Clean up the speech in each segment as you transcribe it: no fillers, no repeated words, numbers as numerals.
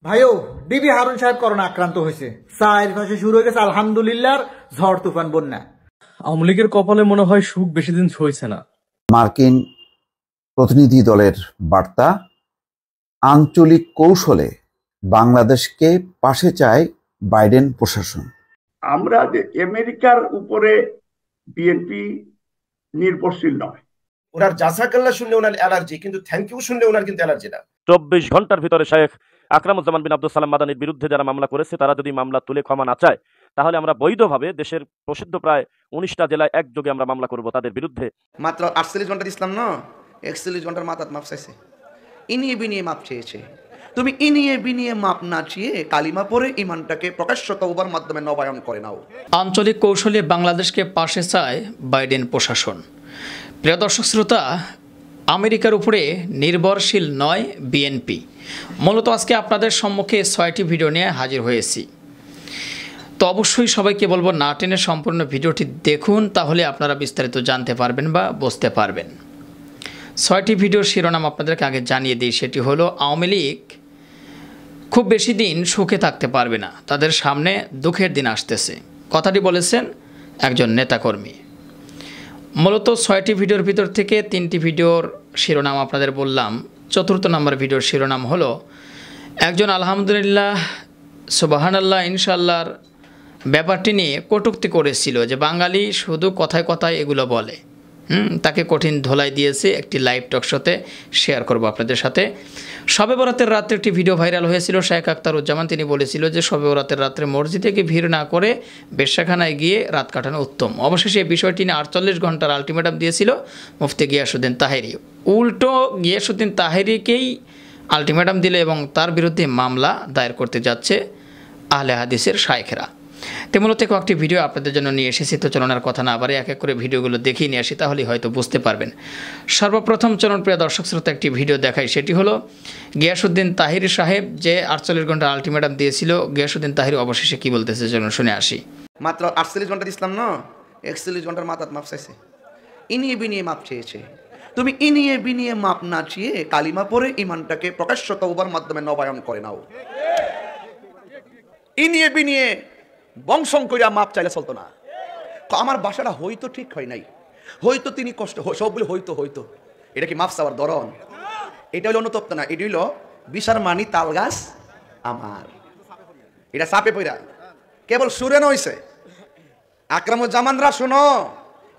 ভাইও ডিবি হারুন সাহেব করোনা আক্রান্ত হয়েছে। চার পাশে শুরু হয়ে গেছে আলহামদুলিল্লাহ ঝড় তুফান বন্যা। আওয়ামী লীগের কপালে মনে হয় সুখ বেশি দিন সইছে না। মার্কিন প্রতিনিধি দলের বার্তা, আঞ্চলিক কৌশলে বাংলাদেশকে পাশে চায় বাইডেন প্রশাসন। আমরা যে আমেরিকার উপরে বিএনপি নির্ভরশীল নয়। ওনার জাযাকাল্লাহ শুনলে ওনার অ্যালার্জি, কিন্তু থ্যাংক ইউ শুনলে ওনার কিন্তু অ্যালার্জি না। 24 ঘন্টার ভিতরে শেখ আকরামুজ্জামান বিন আব্দুল সালাম মাদানির বিরুদ্ধে যারা মামলা করেছে তারা যদি মামলা তুলে ক্ষমা না চায়, তাহলে আমরা বৈধভাবে দেশের প্রসিদ্ধ প্রায় 19টা জেলায় একযোগে আমরা মামলা করব তাদের বিরুদ্ধে। মাত্র 48 ঘন্টা ইসলাম না 41 ঘন্টার মাথাত মাপ চাইছে, ইনিয়ে বিনিয়ে মাপ চেয়েছে। তুমি ইনিয়ে বিনিয়ে মাপ না চেয়ে কালিমা পড়ে ইমানটাকে প্রকাশ্য তওবার মাধ্যমে নবায়ন করে নাও। আঞ্চলিক কৌশলে বাংলাদেশকে পাশে চায় বাইডেন প্রশাসন। প্রিয় দর্শক শ্রোতা, আমেরিকার উপরে নির্ভরশীল নয় বিএনপি। মূলত আজকে আপনাদের সম্মুখে 6টি ভিডিও নিয়ে হাজির হয়েছি। তো অবশ্যই সবাইকে বলবো না টেনে সম্পূর্ণ ভিডিওটি দেখুন, তাহলে আপনারা বিস্তারিত জানতে পারবেন বা বুঝতে পারবেন। 6টি ভিডিওর শিরোনাম আপনাদেরকে আগে জানিয়ে দিই। সেটি হলো, আওয়ামী লীগ খুব বেশি দিন সুখে থাকতে পারবে না, তাদের সামনে দুঃখের দিন আসতেছে। কথাটি বলেছেন একজন নেতাকর্মী। মূলত 6টি ভিডিওর ভিতর থেকে 3টি ভিডিওর শিরোনাম আপনাদের বললাম। 4th নম্বর ভিডিওর শিরোনাম হলো, একজন আলহামদুলিল্লাহ সুবহানাল্লাহ ইনশাআল্লাহর ব্যাপারটি নিয়ে কটূক্তি করেছিল যে বাঙালি শুধু কথায় কথায় এগুলো বলে। তাকে কঠিন ধোলাই দিয়েছে। একটি লাইভ টক শোতে শেয়ার করব আপনাদের সাথে। শবে বরাতের রাত্রে একটি ভিডিও ভাইরাল হয়েছিল। শেখ আখতারুজ্জামান তিনি বলেছিল যে শবে বরাতের রাত্রে মসজিদে গিয়ে ভিড় না করে বেশ্যাখানায় গিয়ে রাত কাটানো উত্তম। অবশেষে এই বিষয়টি নিয়ে 48 ঘন্টার আলটিমেটাম দিয়েছিল মুফতি গিয়াসউদ্দিন তাহেরি। উল্টো গিয়াসউদ্দিন তাহেরিকেই আলটিমেটাম দিলে এবং তার বিরুদ্ধে মামলা দায়ের করতে যাচ্ছে আহলে হাদিসের শায়েখেরা। মূলত কয়েকটি ভিডিও আপনাদের জন্য নিয়ে এসেছি। তো চলনের কথা না বাড়ে এক এক করে ভিডিওগুলো দেখিয়ে নিয়ে আসি, তাহলেই হয়তো বুঝতে পারবেন। সর্বপ্রথম চলন প্রিয় দর্শক শ্রোতা একটি ভিডিও দেখাই। সেটি হলো গিয়াসউদ্দিন তাহেরি সাহেব যে 48 ঘন্টা আলটিমেটাম দিয়েছিল। গিয়াসউদ্দিন তাহেরি অবশেষে কি বলতেছে চলুন শুনে আসি। মাত্র 48 ঘন্টার ইসলাম না 41 ঘন্টার মাথাত মাপ চাইছে, ইনিয়ে বিনিয়ে মাপ চেয়েছে। তুমি ইনিয়ে বিনিয়ে মাপ না চেয়ে কালিমা পড়ে ইমানটাকে প্রকাশ্য তওবার মাধ্যমে নবায়ন করে নাও। ইনিয়ে বিনিয়ে বংশং কইরা মাপ চাইলে চলতো না। আমার বাসাটা হয়তো ঠিক হয় নাই, হয়তো তিনি কষ্ট সবগুলো হয়তো এটা কি মাপ চাওয়ার ধরন? এটা হলো অনুতপ্ত না, এটা হইল বিশার মানি তাল গাছ আমার। এটা চাপে পইরা কেবল সুরে নইছে। আকরামুজ্জামানরা শুনো,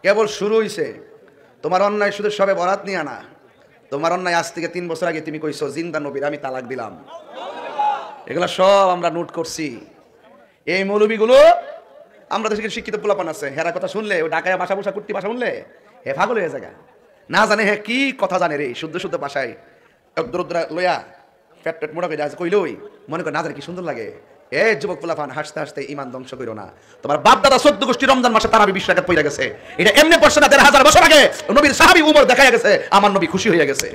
কেবল শুরু হইছে। তোমার অন্যায় শুধু সবে বরাত নিয়ে না, তোমার অন্যায় আজ থেকে 3 বছর আগে তুমি কইছো জিন্দা নবীর আমি তালাক দিলাম। এগুলো সব আমরা নোট করছি। এই মৌলবীগুলো, আমরা দেশে শিক্ষিত পোলাপান আছে, হেরা কথা শুনলে ও ঢাকায় ভাষা ভাষা কুর্তি ভাষা শুনলে হে পাগল হয়ে যায়। না জানে হে কি কথা জানে রে, শুদ্ধ ভাষায় একদরুদ্রা লইয়া পেট মোটা করে আছে কইলই মনে করে না জানে কি সুন্দর লাগে। এ যুবক পোলাপান, হাসতে হাসতে ইমান ধ্বংস করো না। তোমার বাপ দাদা 14 গোষ্ঠী রমজান মাসে তারাবি 20 রাকাত পড়ে গেছে। এটা এমনি পড়ছে না 1000 বছর আগে নবীর সাহাবী উমর দেখায়া গেছে, আমার নবী খুশি হয়ে গেছে।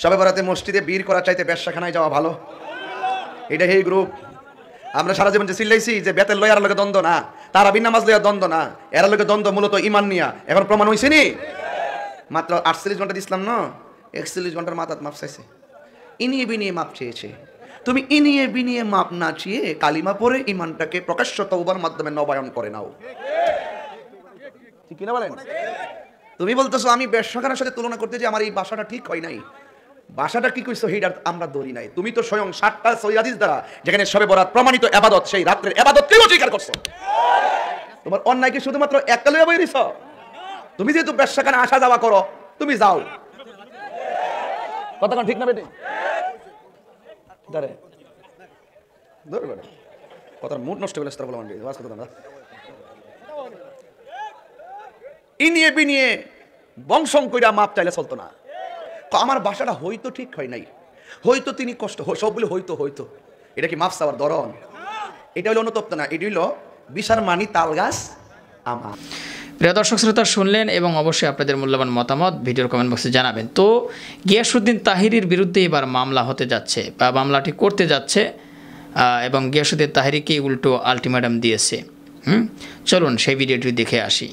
সবে বরাতে মসজিদে বীর করা চাইতে বেশ্যাখানায় যাওয়া ভালো। এটা এই গ্রুপ আমরা সারা জীবন যে চিল্লাইছি যে বেতের লয়ার লগে দ্বন্দ্ব না, তারাবি নামাজ লইয়া দ্বন্দ্ব না, এরা লগে দ্বন্দ্ব মূলত ইমান নিয়া। এখন প্রমাণ হইছে নি। মাত্র 48 ঘন্টা ইসলাম না 41 ঘন্টার মাথাত মাপ চাইছে, ইনিয়ে বিনিয়ে মাপ চেয়েছে। তুমি ইনিয়ে বিনিয়ে মাপ না চেয়ে কালিমা পড়ে ইমানটাকে প্রকাশ্য তওবার মাধ্যমে নবায়ন করে নাও। ঠিক কিনা বলেন? তুমি বলতেছো আমি বেশ্যাখানার সাথে তুলনা করতে যে আমার এই বাসাটা ঠিক হয় নাই। বাসাটা কি কইছো হেডার আমরা ধরি নাই। তুমি তো স্বয়ং 7টা সহিহ হাদিস দ্বারা যেখানে শবে বরাত প্রমাণিত ইবাদত, সেই রাতের ইবাদতকে অস্বীকার করছো। তোমার অন্যায় কি শুধুমাত্র একটা লইয়া বই দিছো? তুমি যেহেতু বেশ্যাখানা আসা যাওয়া করো, তুমি যাও। কথা কোন ঠিক না বেটি? দাঁড়ে ধরে বেটা কথার মুড নষ্ট হয়ে গেছে। বলা মানে ওয়াজ কথা না, ইনিয়ে বিনিয়ে বংশং কইরা মাপ চাইলে চলতো না। আমার বাসাটা হয়তো ঠিক হয় নাই, হয়তো তিনি কষ্ট সবগুলো হয়তো এটা কি মাপ চাওয়ার ধরন? এটা হলো অনুতপ্ত না, এটা হইল বিশার মানি তাল গাছ আমার। প্রিয় দর্শক শ্রোতা শুনলেন এবং অবশ্যই আপনাদের মূল্যবান মতামত ভিডিওর কমেন্ট বক্সে জানাবেন। তো গিয়াসউদ্দিন তাহেরির বিরুদ্ধে এবার মামলা হতে যাচ্ছে বা মামলাটি করতে যাচ্ছে এবং গিয়াসউদ্দিন তাহেরিকে উল্টো আলটিমেটাম দিয়েছে। চলুন সেই ভিডিওটি দেখে আসি।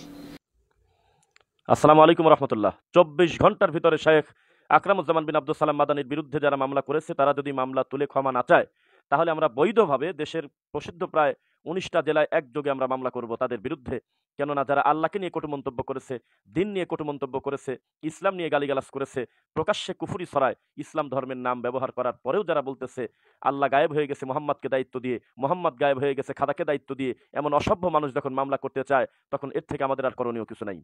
আসসালামু আলাইকুম রহমতুল্লাহ। 24 ঘন্টার ভিতরে শেখ আকরামুজ্জামান বিন আব্দুল সালাম মাদানির বিরুদ্ধে যারা মামলা করেছে তারা যদি মামলা তুলে ক্ষমা না চায় তাহলে আমরা বৈধভাবে দেশের প্রসিদ্ধ প্রায় 19টা জেলায় একযোগে আমরা মামলা করব তাদের বিরুদ্ধে। কেননা যারা আল্লাহকে নিয়ে কটু মন্তব্য করেছে, দিন নিয়ে কটু মন্তব্য করেছে, ইসলাম নিয়ে গালিগালাজ করেছে, প্রকাশ্যে কুফরি ছড়ায়, ইসলাম ধর্মের নাম ব্যবহার করার পরেও যারা বলতেছে আল্লাহ গায়েব হয়ে গেছে মোহাম্মদকে দায়িত্ব দিয়ে, মোহাম্মদ গায়েব হয়ে গেছে খাদাকে দায়িত্ব দিয়ে, এমন অসভ্য মানুষ যখন মামলা করতে চায় তখন এর থেকে আমাদের আর করণীয় কিছু নাই।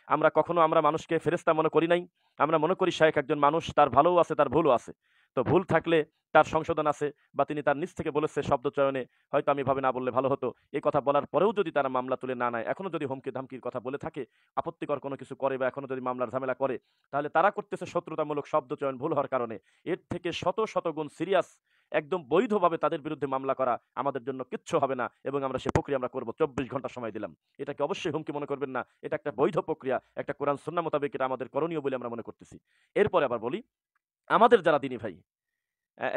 আমরা কখনো মানুষকে ফেরেশতা মনে করি নাই। আমরা মনে করি শায়েখ একজন মানুষ, তার ভালোও আছে তার ভুলও আছে। তো ভুল থাকলে তার সংশোধন আছে, বা তিনি তার নিজ থেকে বলেছে শব্দ চয়নে হয়তো আমি ভাবে না বললে ভালো হতো, এই কথা বলার পরেও যদি তারা মামলা তুলে না নেয়, এখনো যদি হুমকি ধামকির কথা বলে থাকে, আপত্তিকর কোনো কিছু করে বা এখনো যদি মামলার ঝামেলা করে, তাহলে তারা করতেছে শত্রুতামূলক শব্দ চয়ন ভুল হওয়ার কারণে। এর থেকে শত শত গুণ সিরিয়াস একদম বৈধভাবে তাদের বিরুদ্ধে মামলা করা আমাদের জন্য কিচ্ছু হবে না, এবং আমরা সে প্রক্রিয়া আমরা করবো। 24 ঘন্টা সময় দিলাম, এটাকে অবশ্যই হুমকি মনে করবেন না। এটা একটা বৈধ প্রক্রিয়া, একটা কোরআন সুন্নাহ মোতাবেক এটা আমাদের করণীয় বলে আমরা মনে করতেছি। এরপরে আবার বলি, আমাদের যারা দিনী ভাই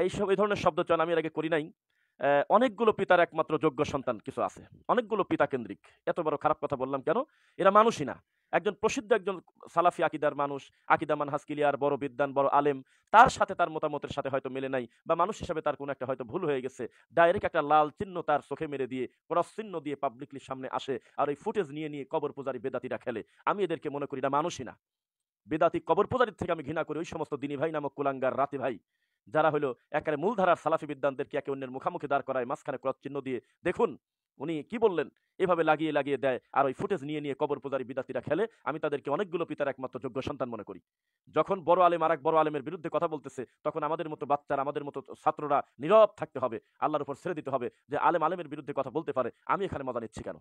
এই ধরনের শব্দ চয়ন আমি এর আগে করি নাই। অনেকগুলো পিতার একমাত্র যোগ্য সন্তান কিছু আছে, অনেকগুলো পিতা কেন্দ্রিক। এত বড় খারাপ কথা বললাম কেন? এরা মানুষই না। একজন প্রসিদ্ধ একজন সালাফি আকিদার মানুষ, আকিদা মানহাজ ক্লিয়ার, বড় বিদ্বান, বড় আলেম, তার সাথে তার মতামতের সাথে হয়তো মেলে নাই, বা মানুষ হিসাবে তার কোনো একটা হয়তো ভুল হয়ে গেছে, ডাইরেক্ট একটা লাল চিহ্ন তার চোখে মেরে দিয়ে, ক্রস চিহ্ন দিয়ে পাবলিকলি সামনে আসে, আর ওই ফুটেজ নিয়ে নিয়ে কবর পূজারী বেদাতিরা খেলে। আমি এদেরকে মনে করি না মানুষই না। বেদাতি কবর পূজারীর থেকে আমি ঘৃণা করি ওই সমস্ত দিনী ভাই নামক কুলাঙ্গার রাতে ভাই, যারা হলো একেবারে মূলধারার সালাফি বিদ্বানদেরকে একে অন্যের মুখামুখি দাঁড় করায়, মাঝখানে ক্রস চিহ্ন দিয়ে দেখুন উনি কি বললেন এভাবে লাগিয়ে লাগিয়ে দেয়, আর ওই ফুটেজ নিয়ে নিয়ে কবর পূজারী বিদাতিরা খেলে। আমি তাদেরকে অনেকগুলো পিতার একমাত্র যোগ্য সন্তান মনে করি। যখন বড় আলেম আর এক বড় আলেমের বিরুদ্ধে কথা বলতেছে, তখন আমাদের মতো বাচ্চারা, আমাদের মতো ছাত্ররা নীরব থাকতে হবে, আল্লাহর উপর ছেড়ে দিতে হবে যে আলেম আলেমের বিরুদ্ধে কথা বলতে পারে, আমি এখানে মজা নিচ্ছি কেন?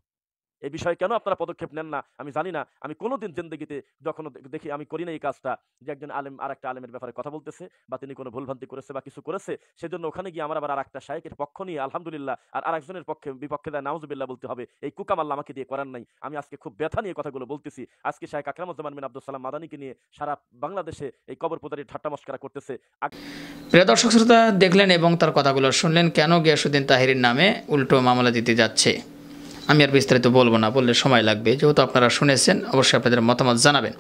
এই বিষয়ে কেন আপনারা পদক্ষেপ নেন না আমি জানি না। আমি কোনোদিন জিন্দেগিতে যখন দেখি, আমি করি না এই কাজটা, যে একজন আলেম আর একটা আলেমের ব্যাপারে কথা বলতেছে, বা তিনি কোনো ভুলভ্রান্তি করেছে বা কিছু করেছে, সেজন্য ওখানে গিয়ে আমার আবার আর একটা শায়েখের পক্ষ নিয়ে আলহামদুলিল্লাহ আর আরেকজনের পক্ষে বিপক্ষে দেয় নাউজুবিল্লাহ বলতে হবে, এই কুকাম আল্লাহ আমাকে দিয়ে করার নাই। আমি আজকে খুব ব্যথা নিয়ে কথাগুলো বলতেছি। আজকে শায়েখ আকরামুজ্জামান বিন আব্দুল সালাম মাদানিকে নিয়ে সারা বাংলাদেশে এই কবর পূজারীর ঠাট্টা মশকরা করতেছে। প্রিয় দর্শক শ্রোতা, দেখলেন এবং তার কথাগুলো শুনলেন কেন গিয়াসউদ্দিন তাহিরের নামে উল্টো মামলা দিতে যাচ্ছে। আমি আর বিস্তারিত বলবো না, বললে সময় লাগবে। যেহেতু আপনারা শুনেছেন, অবশ্যই আপনাদের মতামত জানাবেন।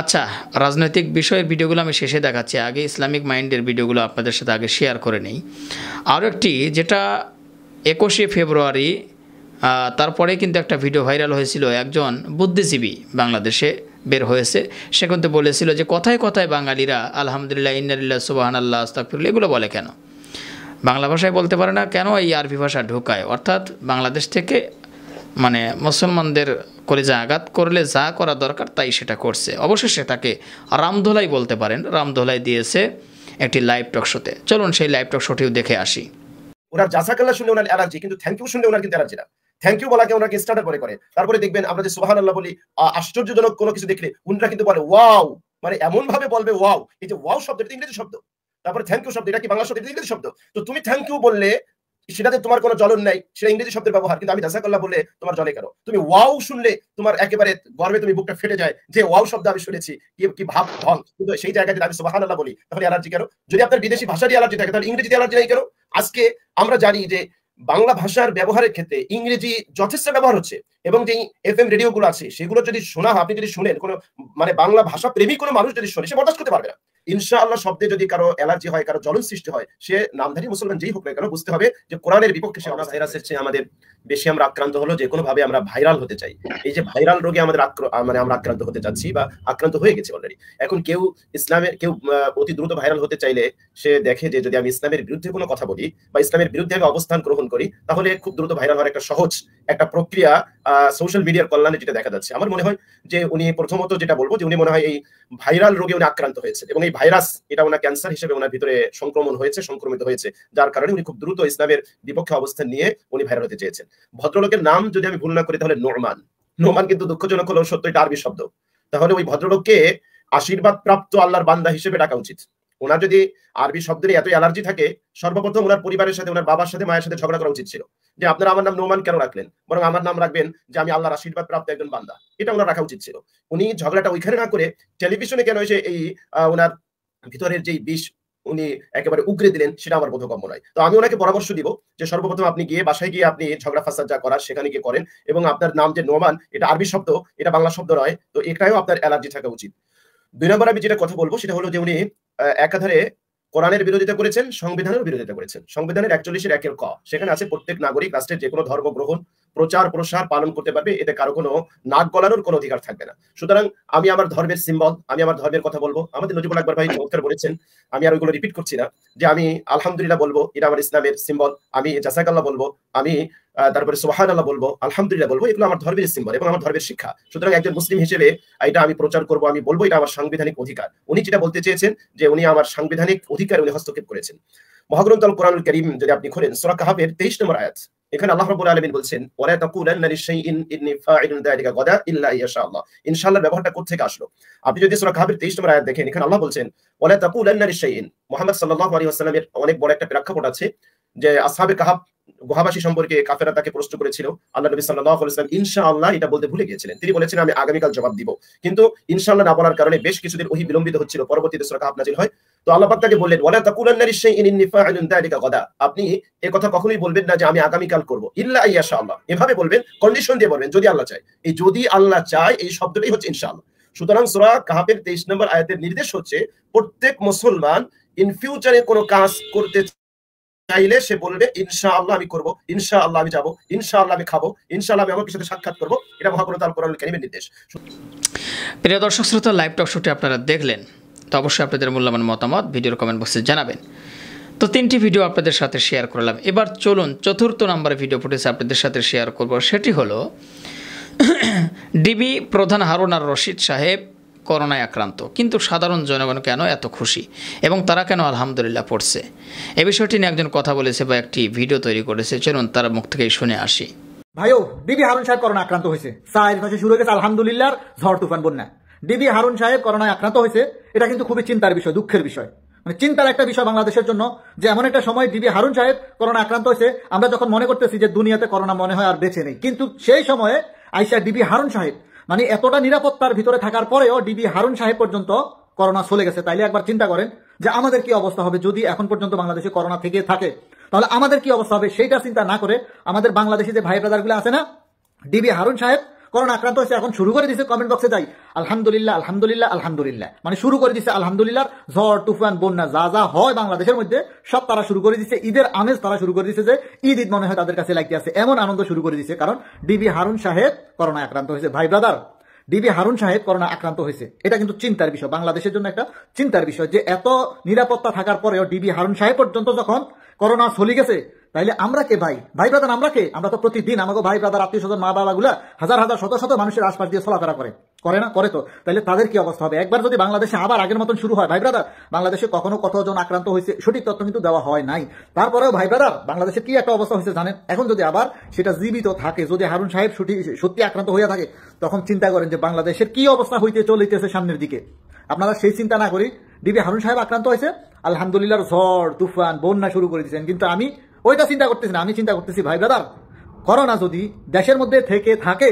আচ্ছা, রাজনৈতিক বিষয়ের ভিডিওগুলো আমি শেষে দেখাচ্ছি, আগে ইসলামিক মাইন্ডের ভিডিওগুলো আপনাদের সাথে আগে শেয়ার করে নেই। আরও একটি, যেটা 21শে ফেব্রুয়ারি, তারপরে কিন্তু একটা ভিডিও ভাইরাল হয়েছিল, একজন বুদ্ধিজীবী বাংলাদেশে বের হয়েছে, সে কিন্তু বলেছিল যে কথায় কথায় বাঙালিরা আলহামদুলিল্লাহ, ইন্নালিল্লাহ, সুবহানাল্লাহ, আস্তাগফিরুল্লাহ এগুলো বলে কেন, বাংলা ভাষায় বলতে পারে না কেন, এই আরবি ভাষা ঢোকায়। অর্থাৎ বাংলাদেশ থেকে মানে মুসলমানদের কলিজা আঘাত করলে যা করা দরকার তাই সেটা করছে। অবশ্যই সেটাকে রামধোলাই বলতে পারেন। রামধোলাই দিয়েছে একটি লাইভ টক শোতে। চলুন সেই লাইভ টক শোটিও দেখে আসি। ওনার জাসাকাল্লাহ শুনলে ওনার অ্যালার্জি, কিন্তু থ্যাংক ইউ শুনলে ওনার কিন্তু অ্যালার্জি না। থ্যাংক ইউ বলাকে ওনাকে স্টার্টার করে। তারপরে দেখবেন আমরা যে সুবহানাল্লাহ বলি, আশ্চর্যজনক কোনো কিছু দেখলে উনারা কিন্তু বলে ওয়াও, মানে এমন ভাবে বলবে ওয়াও। এই যে ওয়াও শব্দটা ইংরেজি শব্দ, তারপরে থ্যাংক ইউ শব্দ, এটা কি বাংলা শব্দ? ইংরেজি শব্দ। তো তুমি থ্যাংক ইউ বললে সেটাতে তোমার কোনো জ্বলন নাই, সেটা ইংরেজি শব্দের ব্যবহার। কিন্তু আমি জাযাকাল্লাহ বললে তোমার জ্বলে কেন? তুমি ওয়াও শুনলে তোমার একেবারে গর্বে তুমি বুকটা ফেটে যায় যে ওয়াও শব্দ আমি শুনেছি, কি ভাব ঢং। কিন্তু সেই জায়গায় যদি আমি সুবহানাল্লাহ বলি তাহলে অ্যালার্জি কেন? যদি আপনার বিদেশি ভাষারই অ্যালার্জি থাকে তাহলে ইংরেজিতে অ্যালার্জি নাই কেন? আজকে আমরা জানি যে বাংলা ভাষার ব্যবহারের ক্ষেত্রে ইংরেজি যথেষ্ট ব্যবহার হচ্ছে, এবং যে এফএম রেডিওগুলো আছে সেগুলো যদি শোনা হয়, আপনি যদি শুনেন, কোনো মানে বাংলা ভাষা প্রেমী কোনো মানুষ যদি শোনে, সে বরদাস্ত করতে পারবে না। ইনশাআল্লাহ শব্দে যদি কারো অ্যালার্জি হয়, কারো জ্বলন সৃষ্টি হয়, সে নামধারী মুসলমান যেই হোক না কেন, বুঝতে হবে যে কোরআনের বিপক্ষে সে। ভাইরাসের চেয়ে আমাদের বেশি আমরা আক্রান্ত হলো যে কোনো ভাবে আমরা ভাইরাল হতে চাই। এই যে ভাইরাল রোগে আমাদের মানে আমরা আক্রান্ত হতে যাচ্ছি বা আক্রান্ত হয়ে গেছি অলরেডি। এখন কেউ অতি দ্রুত ভাইরাল হতে চাইলে সে দেখে যে যদি আমি ইসলামের বিরুদ্ধে কোনো কথা বলি বা ইসলামের বিরুদ্ধে আমি অবস্থান গ্রহণ করি, তাহলে খুব দ্রুত ভাইরাল হওয়ার একটা সহজ একটা প্রক্রিয়া সোশ্যাল মিডিয়ার কল্যাণে যেটা দেখা যাচ্ছে। আমার মনে হয় যে উনি প্রথমত যেটা বলবো যে উনি মনে হয় এই ভাইরাল রোগে উনি আক্রান্ত হয়েছে, এবং এই ভাইরাস এটা ওনার ক্যান্সার হিসেবে ওনার ভিতরে সংক্রমিত হয়েছে, যার কারণে উনি খুব দ্রুত ইসলামের বিপক্ষে অবস্থান নিয়ে উনি ভাইরাল হতে চেয়েছেন। ভদ্রলোকের নাম যদি আমি ভুল না করি তাহলে নোমান কিন্তু দুঃখজনক হলেও সত্য এটা আরবি শব্দ। তাহলে ওই ভদ্রলোককে আশীর্বাদ প্রাপ্ত আল্লাহর বান্দা হিসেবে ডাকা উচিত। ওনার যদি আরবি শব্দের এত অ্যালার্জি থাকে, সর্বপ্রথম ওনার পরিবারের সাথে, ওনার বাবার সাথে, মায়ের সাথে ঝগড়া করা উচিত ছিল যে আপনারা আমার নাম নোমান কেন রাখলেন, বরং আমার নাম রাখবেন যে আমি আল্লাহর আশীর্বাদ প্রাপ্ত একজন বান্দা। এটা ওনার রাখা উচিত ছিল। উনি ঝগড়াটা ওইখানে না করে টেলিভিশনে কেন এসে এই ওনার ভিতরের যেই বিষ উনি একেবারে উগরে দিলেন, সেটা আমার বোধগম্য নয়। তো আমি ওনাকে পরামর্শ দিব যে সর্বপ্রথম আপনি গিয়ে বাসায় গিয়ে আপনি ঝগড়া ফাসাদ যা করার সেখানে গিয়ে করেন, এবং আপনার নাম যে নোমান এটা আরবি শব্দ, এটা বাংলা শব্দ নয়, তো এটাও আপনার অ্যালার্জি থাকা উচিত। 2 নম্বর আমি যেটা কথা বলবো সেটা হলো যে উনি একাধারে কোরআনের বিরোধিতা করেছেন, সংবিধানের বিরোধিতা করেছেন। সংবিধানের 41-এর ক সেখানে আছে প্রত্যেক নাগরিক রাষ্ট্রের যে কোনো ধর্ম গ্রহণ, প্রচার, প্রসার, পালন করতে পারবে, এতে কারো কোনো নাক গলানোর কোনো অধিকার থাকবে না। সুতরাং আমি আমার ধর্মের সিম্বল, আমি আমার ধর্মের কথা বলবো। আমাদের নজিবুল আকবর ভাই চমৎকার বলেছেন, আমি আর ওইগুলো রিপিট করছি না, যে আমি আলহামদুলিল্লাহ বলবো, এটা আমার ইসলামের সিম্বল। আমি জাযাকাল্লাহ বলবো, আমি তারপরে সুবহানাল্লাহ বলবো, আলহামদুলিল্লাহ বলবো, এগুলো আমার ধর্মের সিম্বল এবং আমার ধর্মের শিক্ষা। সুতরাং একজন মুসলিম হিসেবে এটা আমি প্রচার করবো, আমি বলবো, এটা আমার সাংবিধানিক অধিকার। উনি যেটা বলতে চেয়েছেন যে উনি আমার সাংবিধানিক অধিকার উনি হস্তক্ষেপ করেছেন। মহাগ্রন্থ আল কোরআনুল কারীম যদি আপনি খোলেন, সূরা কাহাফের 23 নম্বর আয়াত, এখানে আল্লাহ রাব্বুল আলামিন বলছেন, ওয়ালা তাকুলান্না লিশাইইন ইন্নী ফাইলুন যালিকা গাদা ইল্লা ইনশাআল্লাহ। ইনশাআল্লাহ ব্যবহারটা কোথা থেকে আসলো? আপনি যদি সূরা কাহাফের 23 নম্বর আয়াত দেখেন, এখানে আল্লাহ বলছেন ওয়ালা তাকুলান্না লিশাইইন। মুহাম্মদ সাল্লাল্লাহু আলাইহি ওয়াসাল্লামের অনেক বড় একটা প্রেক্ষাপট আছে, যে আসহাবে কাহাফ গুহাবাসী সম্পর্কে কাফেররা তাকে প্রশ্ন করেছিল, আল্লাহ নবী সাল্লাল্লাহু আলাইহি ওয়াসাল্লাম ইনশাআল্লাহ এটা বলতে ভুলে গিয়েছিলেন। তিনি বলেছেন আমি আগামীকাল জবাব দিব, কিন্তু ইনশাআল্লাহ না বলার কারণে বেশ কিছুদিন ওহী বিলম্বিত হচ্ছিল। পরবর্তীতে সূরা কাহাফ নাযিল হয়। তো আল্লাহ পাক তাকে বললেন ওয়ালা তাকুলান্না লিশাইইন ইন্নী ফাইলুন যালিকা গাদা, আপনি এই কথা কখনোই বলবেন না যে আমি আগামীকাল করব, ইল্লা ইনশাআল্লাহ। এভাবে বলবেন, কন্ডিশন দিয়ে বলবেন, যদি আল্লাহ চায়। এই যদি আল্লাহ চায় এই শব্দটাই হচ্ছে ইনশাআল্লাহ। সুতরাং সূরা কাহাফের 23 নম্বর আয়াতের নির্দেশ হচ্ছে প্রত্যেক মুসলমান ইন ফিউচারে কোনো কাজ করতে চাইলে সে বলবে ইনশাআল্লাহ আমি করব, ইনশাআল্লাহ আমি যাব, ইনশাআল্লাহ আমি খাবো, ইনশাআল্লাহ আমি আমার সাথে সাক্ষাৎ করব। এটা মহাগ্রন্থ আল কোরআনুল কারীমের নির্দেশ। প্রিয় দর্শক শ্রোতা, লাইভ টক শোটি আপনারা দেখলেন, তো অবশ্যই আপনাদের মূল্যবান মতামত ভিডিওর কমেন্ট বক্সে জানাবেন। তো 3টি ভিডিও আপনাদের সাথে শেয়ার করলাম। এবার চলুন 4র্থ নম্বরের ভিডিও ফুটেজ আপনাদের সাথে শেয়ার করব। সেটি হলো ডিবি প্রধান হারুন আর রশিদ সাহেব করোনায় আক্রান্ত, কিন্তু সাধারণ জনগণ কেন এত খুশি এবং তারা কেন আলহামদুলিল্লাহ পড়ছে, এ বিষয়টি নিয়ে একজন কথা বলেছে বা একটি ভিডিও তৈরি করেছে। চলুন তার মুখ থেকেই শুনে আসি। ভাইও, ডিবি হারুন সাহেব করোনা আক্রান্ত হয়েছে, চারপাশে শুরু হয়ে গেছে আলহামদুলিল্লাহ ঝড় তুফান বন্যা। ডিবি হারুন সাহেব করোনায় আক্রান্ত হয়েছে, এটা কিন্তু খুবই চিন্তার বিষয়, দুঃখের বিষয়, মানে চিন্তার একটা বিষয় বাংলাদেশের জন্য, যে এমন একটা সময় ডিবি হারুন সাহেব করোনা আক্রান্ত হয়েছে। আমরা যখন মনে করতেছি যে দুনিয়াতে করোনা মনে হয় আর বেঁচে নেই, কিন্তু সেই সময়ে আইসা ডিবি হারুন সাহেব, মানে এতটা নিরাপত্তার ভিতরে থাকার পরেও ডিবি হারুন সাহেব পর্যন্ত করোনা চলে গেছে। তাইলে একবার চিন্তা করেন যে আমাদের কি অবস্থা হবে যদি এখন পর্যন্ত বাংলাদেশে করোনা থেকে থাকে, তাহলে আমাদের কি অবস্থা হবে সেইটা চিন্তা না করে আমাদের বাংলাদেশি যে ভাই ব্রাদারগুলো আছে না, ডিবি হারুন সাহেব করোনা আক্রান্ত হয়েছে, এখন শুরু করে দিচ্ছে কমেন্ট বক্সে যাই আলহামদুলিল্লাহ আলহামদুলিল্লাহ আলহামদুলিল্লাহ, মানে শুরু করে দিচ্ছে আলহামদুলিল্লাহ। ঝড় তুফান বন্যা যা যা হয় বাংলাদেশের মধ্যে সব তারা শুরু করে দিচ্ছে। ঈদের আমেজ তারা শুরু করে দিচ্ছে, যে ঈদ ঈদ মনে হয় তাদের কাছে লাগতে আছে, এমন আনন্দ শুরু করে দিচ্ছে, কারণ ডিবি হারুন সাহেব করোনা আক্রান্ত হয়েছে। ভাই ব্রাদার, ডিবি হারুন সাহেব করোনা আক্রান্ত হয়েছে, এটা কিন্তু চিন্তার বিষয়, বাংলাদেশের জন্য একটা চিন্তার বিষয়, যে এত নিরাপত্তা থাকার পরেও ডিবি হারুন সাহেব পর্যন্ত যখন করোনা চলে গেছে, তাইলে আমরা কে ভাই ব্রাদার, আমরা কে? আমরা তো প্রতিদিন আমাকে ভাই ব্রাদার, আত্মীয় স্বজন, মা বাবা গুলা হাজার হাজার শত শত মানুষের আশপাশ দিয়ে চলাফেরা করে না, করে তো, তাইলে তাদের কি অবস্থা হবে? একবার যদি বাংলাদেশে আবার আগের মতন শুরু হয়, ভাই ব্রাদার, বাংলাদেশে কখনো কতজন আক্রান্ত হয়েছে সঠিক তথ্য কিন্তু দেওয়া হয় নাই, তারপরেও ভাই ব্রাদার বাংলাদেশের কি একটা অবস্থা হয়েছে জানেন? এখন যদি আবার সেটা জীবিত থাকে, যদি হারুন সাহেব সত্যি আক্রান্ত হয়ে থাকে, তখন চিন্তা করেন যে বাংলাদেশের কি অবস্থা হইতে চলিতেছে সামনের দিকে। আপনারা সেই চিন্তা না করি, ডিবি হারুন সাহেব আক্রান্ত হয়েছে, আলহামদুলিল্লাহ ঝড় তুফান বন্যা শুরু করে দিয়েছেন, কিন্তু আমি ওইটা চিন্তা করতেছি না। আমি চিন্তা করতেছি ভাই ব্রাদার, করোনা যদি দেশের মধ্যে থেকে থাকে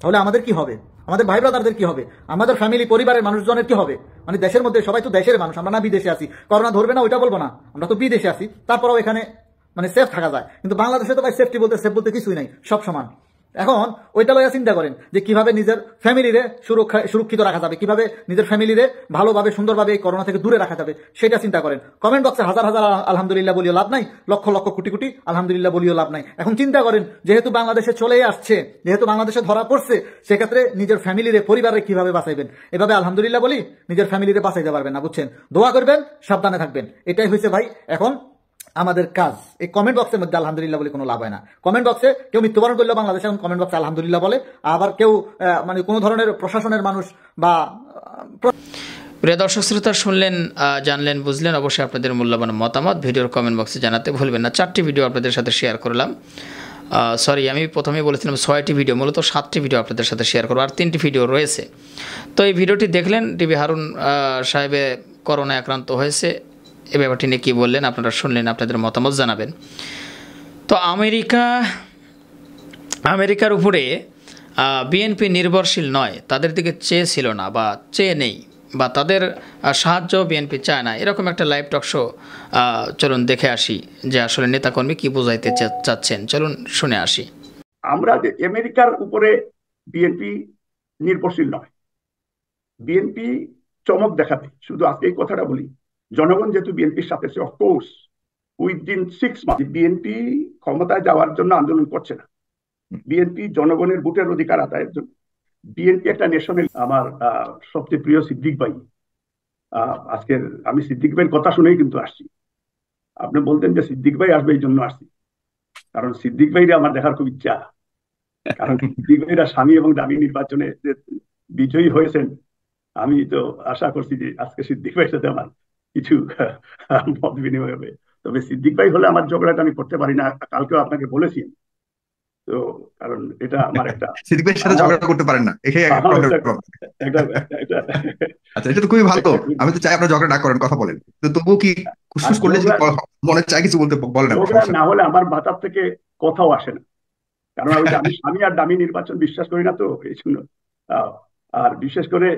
তাহলে আমাদের কি হবে, আমাদের ভাই ব্রাদারদের কি হবে, আমাদের ফ্যামিলি পরিবারের মানুষজনের কি হবে? মানে দেশের মধ্যে সবাই তো দেশের মানুষ, আমরা না বিদেশে আছি, করোনা ধরবে না ওইটা বলবো না, আমরা তো বিদেশে আছি, তারপরেও এখানে মানে সেফ থাকা যায়, কিন্তু বাংলাদেশে তো ভাই সেফটি বলতে সেফ বলতে কিছুই নাই, সব সমান। এখন ওইটা লইয়া চিন্তা করেন যে কিভাবে নিজের ফ্যামিলিরে সুরক্ষিত রাখা যাবে, কিভাবে নিজের ফ্যামিলিরে ভালোভাবে সুন্দরভাবে এই করোনা থেকে দূরে রাখা যাবে, সেটা চিন্তা করেন। কমেন্ট বক্সে হাজার হাজার আলহামদুলিল্লাহ বলিও লাভ নাই, লক্ষ লক্ষ কোটি কোটি আলহামদুলিল্লাহ বলিও লাভ নাই। এখন চিন্তা করেন, যেহেতু বাংলাদেশে চলে আসছে, যেহেতু বাংলাদেশে ধরা পড়ছে, সেক্ষেত্রে নিজের ফ্যামিলিরে পরিবারে কিভাবে বাঁচাইবেন? এভাবে আলহামদুলিল্লাহ বলি নিজের ফ্যামিলিরে বাঁচাইতে পারবেন না, বুঝছেন? দোয়া করবেন, সাবধানে থাকবেন, এটাই হয়েছে ভাই এখন আমাদের কাজ। এই কমেন্ট বক্সের মধ্যে আলহামদুলিল্লাহ বলে কোনো লাভ হয় না। কমেন্ট বক্সে কেউ মৃত্যুবরণ করলে বাংলাদেশে এখন কমেন্ট বক্সে আলহামদুলিল্লাহ বলে, আবার কেউ মানে কোনো ধরনের প্রশাসনের মানুষ বা প্রিয় দর্শক শ্রোতা, শুনলেন, জানলেন, বুঝলেন, অবশ্যই আপনাদের মূল্যবান মতামত ভিডিওর কমেন্ট বক্সে জানাতে ভুলবেন না। 4টি ভিডিও আপনাদের সাথে শেয়ার করলাম, সরি আমি প্রথমেই বলেছিলাম 6টি ভিডিও, মূলত 7টি ভিডিও আপনাদের সাথে শেয়ার করবো, আর 3টি ভিডিও রয়েছে। তো এই ভিডিওটি দেখলেন, ডিবি হারুন সাহেবে করোনায় আক্রান্ত হয়েছে, এই ব্যাপারটি নিয়ে কী বললেন আপনারা শুনলেন, আপনাদের মতামত জানাবেন। তো আমেরিকার উপরে বিএনপি নির্ভরশীল নয়, তাদের দিকে চেয়েছিল না বা চেয়ে নেই, বা তাদের সাহায্য বিএনপি চায় না, এরকম একটা লাইভ টক শো চলুন দেখে আসি যে আসলে নেতাকর্মী কি বোঝাইতে চাচ্ছেন। চলুন শুনে আসি। আমরা যে আমেরিকার উপরে বিএনপি নির্ভরশীল নয়, বিএনপি চমক দেখাবে। শুধু আজকে এই কথাটা বলি, জনগণ যেহেতু বিএনপির সাথে আছে, অফকোর্স উইদিন 6 মাস বিএনপি ক্ষমতায় যাওয়ার জন্য আন্দোলন করছে না, বিএনপি জনগণের ভোটের অধিকার আদায়ের জন্য। বিএনপি একটা ন্যাশনাল। আমার সবচেয়ে প্রিয় সিদ্দিক ভাই, আজকের আমি সিদ্দিক ভাইয়ের কথা শুনেই কিন্তু আসছি। আপনি বলতেন যে সিদ্দিক ভাই আসবে, এই জন্য আসছি, কারণ সিদ্দিক ভাইরা আমার দেখার খুব ইচ্ছা। কারণ সিদ্দিক ভাইরা স্বামী এবং দামি নির্বাচনে যে বিজয়ী হয়েছেন, আমি তো আশা করছি যে আজকে সিদ্দিক ভাইয়ের সাথে আমার কিছু মত বিনিময় হবে। তবে সিদ্দিক ভাই হলে আমার ঝগড়াটা আমি করতে পারি না, কালকেও আপনাকে বলেছি। তো কারণ এটা আমার একটা সিদ্দিক ভাইয়ের সাথে ঝগড়া করতে পারেন না, এটাই আচ্ছা, এটা তো খুবই ভালো। আমি তো চাই আপনার ঝগড়া না করেন, কথা বলেন, তো তবুও কি খুশখুশ করলে যদি মনে চাই কিছু বলতে বলেন। না হলে আমার মাথার থেকে কথাও আসে না, কারণ আমি স্বামী আর দামি নির্বাচন বিশ্বাস করি না, তো এই জন্য। আর বিশেষ করে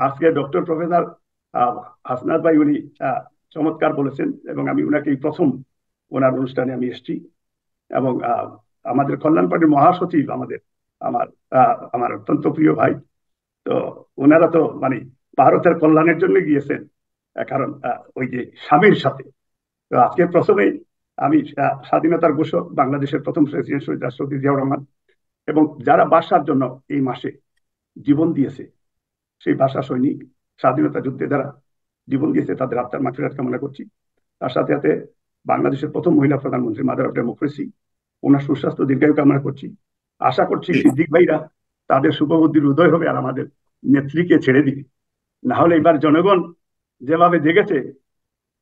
আজকে ডক্টর প্রফেসর হাসনাত ভাই উনি চমৎকার বলেছেন, এবং আমি উনাকে প্রথম ওনার অনুষ্ঠানে আমি এসেছি। এবং আমাদের কল্যাণ পার্টির মহাসচিব আমার অত্যন্ত প্রিয় ভাই, তো ওনারা তো মানে ভারতের কল্যাণের জন্য গিয়েছেন, কারণ ওই যে স্বামীর সাথে। তো আজকে প্রথমেই আমি স্বাধীনতার ঘোষক বাংলাদেশের প্রথম প্রেসিডেন্ট শহীদ রাষ্ট্রপতি জিয়াউর রহমান এবং যারা বাসার জন্য এই মাসে জীবন দিয়েছে, সেই ভাষা সৈনিক, স্বাধীনতা যুদ্ধে যারা জীবন দিয়েছে, তাদের আত্মার মাগফিরাত কামনা করছি। তার সাথে সাথে বাংলাদেশের প্রথম মহিলা প্রধানমন্ত্রী মাদার অফ ডেমোক্রেসি, ওনার সুস্বাস্থ্য দীর্ঘায়ু কামনা করছি। আশা করছি সিদ্দিক ভাইরা তাদের শুভবুদ্ধির উদয় হবে আর আমাদের নেত্রীকে ছেড়ে দিবে। না হলে এবার জনগণ যেভাবে জেগেছে